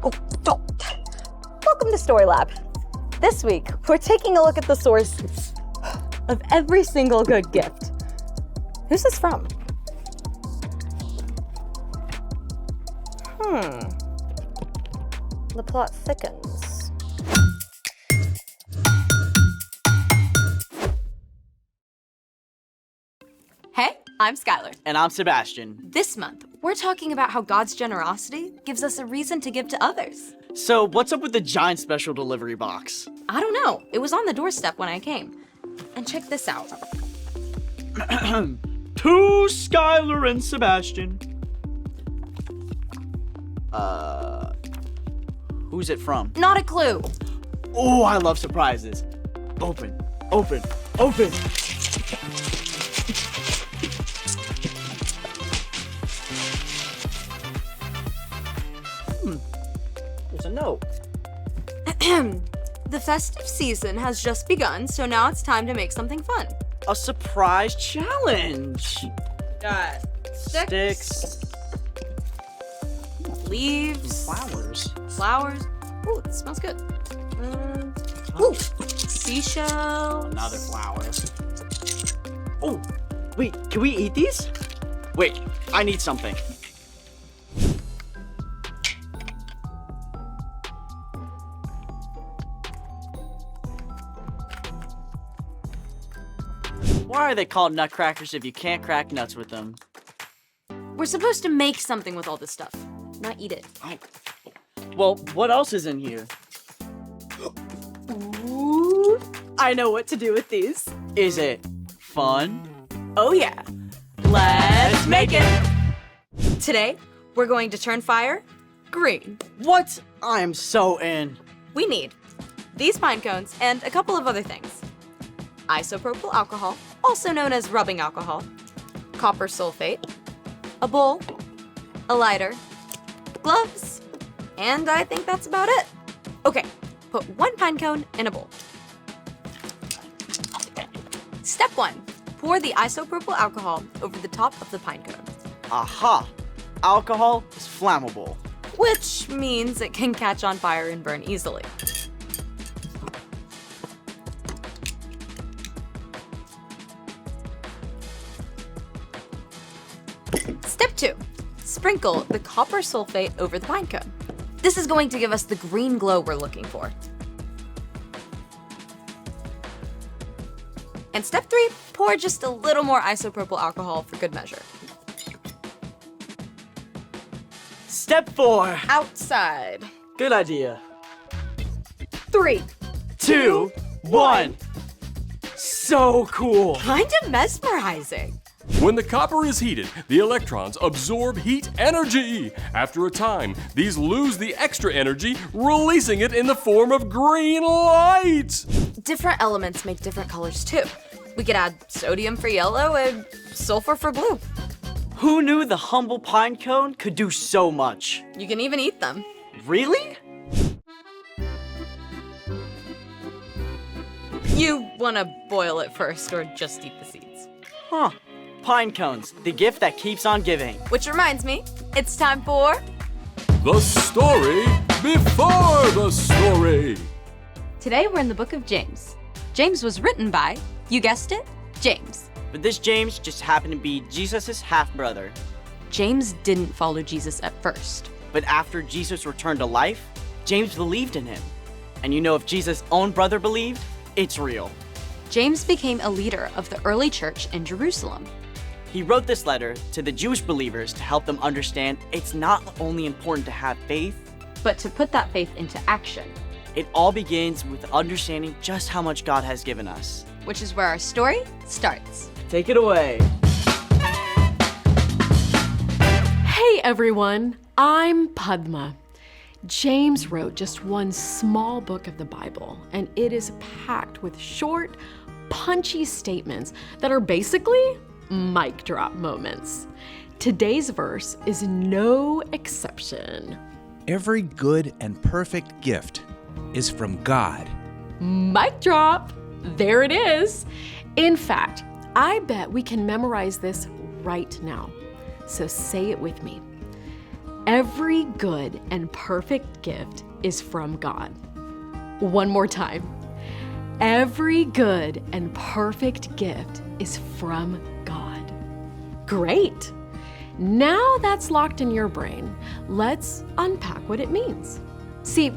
Oh. Welcome to Story Lab. This week, we're taking a look at the source of every single good gift. Who's this from? The plot thickens. Hey, I'm Skylar. And I'm Sebastian. This month, we're talking about how God's generosity gives us a reason to give to others. So, what's up with the giant special delivery box? I don't know. It was on the doorstep when I came. And check this out. To Skylar and Sebastian. Who's it from? Not a clue. Oh, I love surprises. Open. There's a note. The festive season has just begun, so now it's time to make something fun. A surprise challenge. Got Sticks. leaves, Flowers. Ooh, it smells good. Ooh, seashells. Another flower. Oh, wait, can we eat these? Wait, I need something. Why are they called nutcrackers if you can't crack nuts with them? We're supposed to make something with all this stuff, not eat it. Well, what else is in here? Ooh, I know what to do with these. Is it fun? Oh yeah, let's make it. Today, we're going to turn fire green. What? I'm so in. We need these pine cones and a couple of other things. Isopropyl alcohol, also known as rubbing alcohol, copper sulfate, a bowl, a lighter, gloves, and I think that's about it. Okay, put one pine cone in a bowl. Step 1, pour the isopropyl alcohol over the top of the pine cone, Aha! Alcohol is flammable. which means it can catch on fire and burn easily. Step 2, sprinkle the copper sulfate over the pine cone. This is going to give us the green glow we're looking for. And step 3, pour just a little more isopropyl alcohol for good measure. Step 4. Outside. Good idea. 3. 2, 1. So cool. Kind of mesmerizing. When the copper is heated, the electrons absorb heat energy. After a time, these lose the extra energy, releasing it in the form of green light. Different elements make different colors too. We could add sodium for yellow and sulfur for blue. Who knew the humble pine cone could do so much? You can even eat them. Really? You want to boil it first or just eat the seeds? Huh. Pine cones, the gift that keeps on giving. Which reminds me, it's time for The story before the story. Today we're in the book of James. James was written by, you guessed it, James. But this James just happened to be Jesus' half-brother. James didn't follow Jesus at first. But after Jesus returned to life, James believed in him. And you know, if Jesus' own brother believed, it's real. James became a leader of the early church in Jerusalem. He wrote this letter to the Jewish believers to help them understand it's not only important to have faith, But to put that faith into action, it all begins with understanding just how much God has given us. which is where our story starts. Take it away. Hey everyone, I'm Padma. James wrote just one small book of the Bible, and it is packed with short, punchy statements that are basically mic drop moments. Today's verse is no exception. Every good and perfect gift is from God. Mic drop! There it is. In fact, I bet we can memorize this right now. So say it with me. Every good and perfect gift is from God. One more time. Every good and perfect gift is from God. Great! Now that's locked in your brain, let's unpack what it means. See,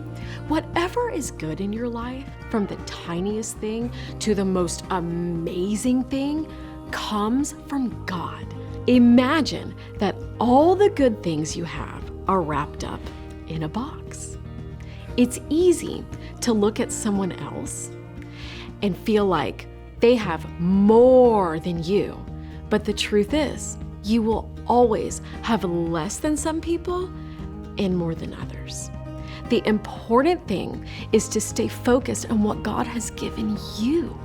whatever is good in your life, from the tiniest thing to the most amazing thing, comes from God. Imagine that all the good things you have are wrapped up in a box. It's easy to look at someone else and feel like they have more than you. But the truth is, you will always have less than some people and more than others. The important thing is to stay focused on what God has given you.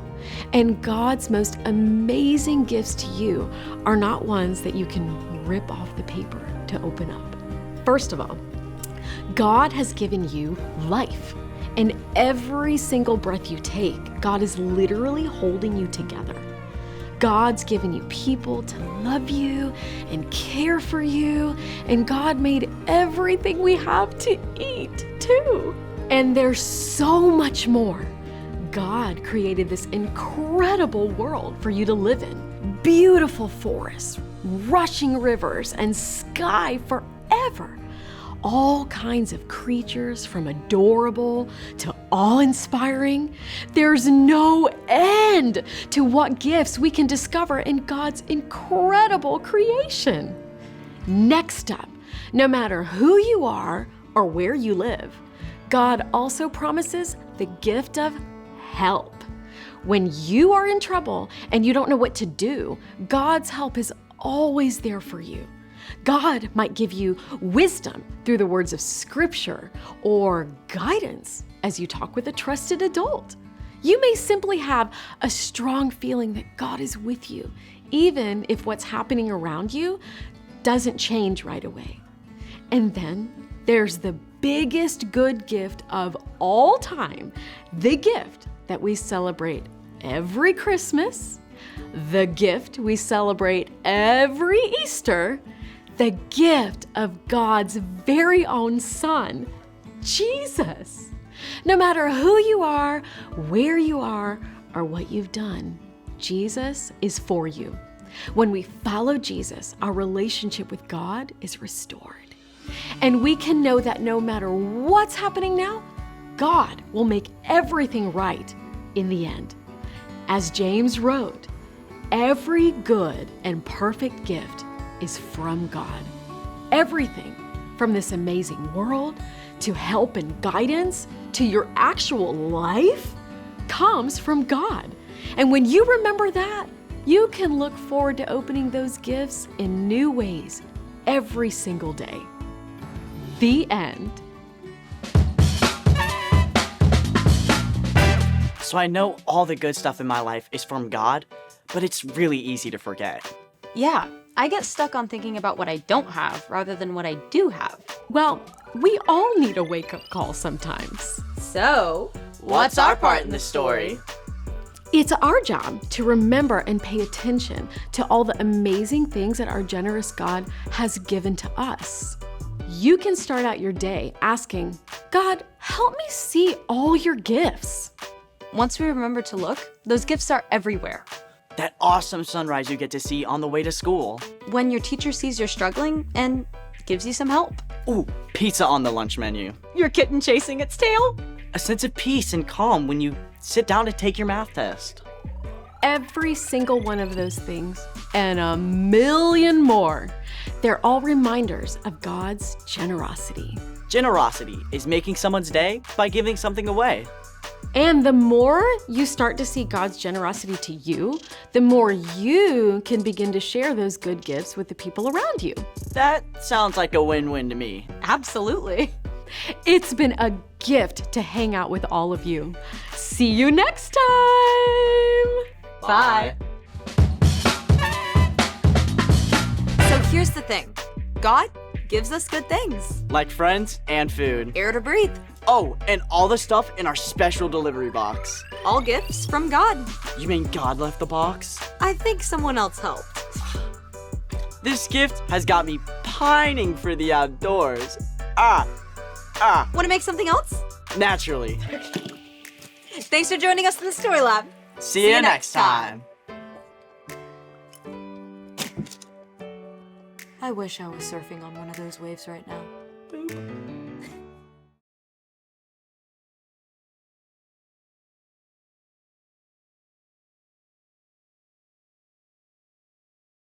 And God's most amazing gifts to you are not ones that you can rip off the paper to open up. First of all, God has given you life. And every single breath you take, God is literally holding you together. God's given you people to love you and care for you. And God made everything we have to eat too. And there's so much more. God created this incredible world for you to live in. Beautiful forests, rushing rivers, and sky forever. All kinds of creatures, from adorable to awe-inspiring. There's no end to what gifts we can discover in God's incredible creation. Next up, no matter who you are or where you live, God also promises the gift of help. When you are in trouble and you don't know what to do, God's help is always there for you. God might give you wisdom through the words of Scripture or guidance as you talk with a trusted adult. You may simply have a strong feeling that God is with you, even if what's happening around you doesn't change right away. And then there's the biggest good gift of all time, the gift that we celebrate every Christmas, the gift we celebrate every Easter, the gift of God's very own Son, Jesus. No matter who you are, where you are, or what you've done, Jesus is for you. When we follow Jesus, our relationship with God is restored. And we can know that no matter what's happening now, God will make everything right in the end. As James wrote, every good and perfect gift is from God. Everything from this amazing world to help and guidance to your actual life comes from God. And when you remember that, you can look forward to opening those gifts in new ways every single day. The end. So I know all the good stuff in my life is from God, but it's really easy to forget. Yeah, I get stuck on thinking about what I don't have rather than what I do have. Well, we all need a wake-up call sometimes. So, What's our part in the story? It's our job to remember and pay attention to all the amazing things that our generous God has given to us. You can start out your day asking, God, help me see all your gifts. Once we remember to look, those gifts are everywhere. That awesome sunrise you get to see on the way to school. When your teacher sees you're struggling and gives you some help. Ooh, pizza on the lunch menu. Your kitten chasing its tail. A sense of peace and calm when you sit down to take your math test. Every single one of those things and a million more, they're all reminders of God's generosity. Generosity is making someone's day by giving something away. And the more you start to see God's generosity to you, the more you can begin to share those good gifts with the people around you. That sounds like a win-win to me. Absolutely. It's been a gift to hang out with all of you. See you next time. Bye. So here's the thing. God gives us good things. Like friends and food. Air to breathe. Oh, and all the stuff in our special delivery box. All gifts from God. You mean God left the box? I think someone else helped. This gift has got me pining for the outdoors. Want to make something else? Naturally. Thanks for joining us in the Story Lab. See you next time. I wish I was surfing on one of those waves right now.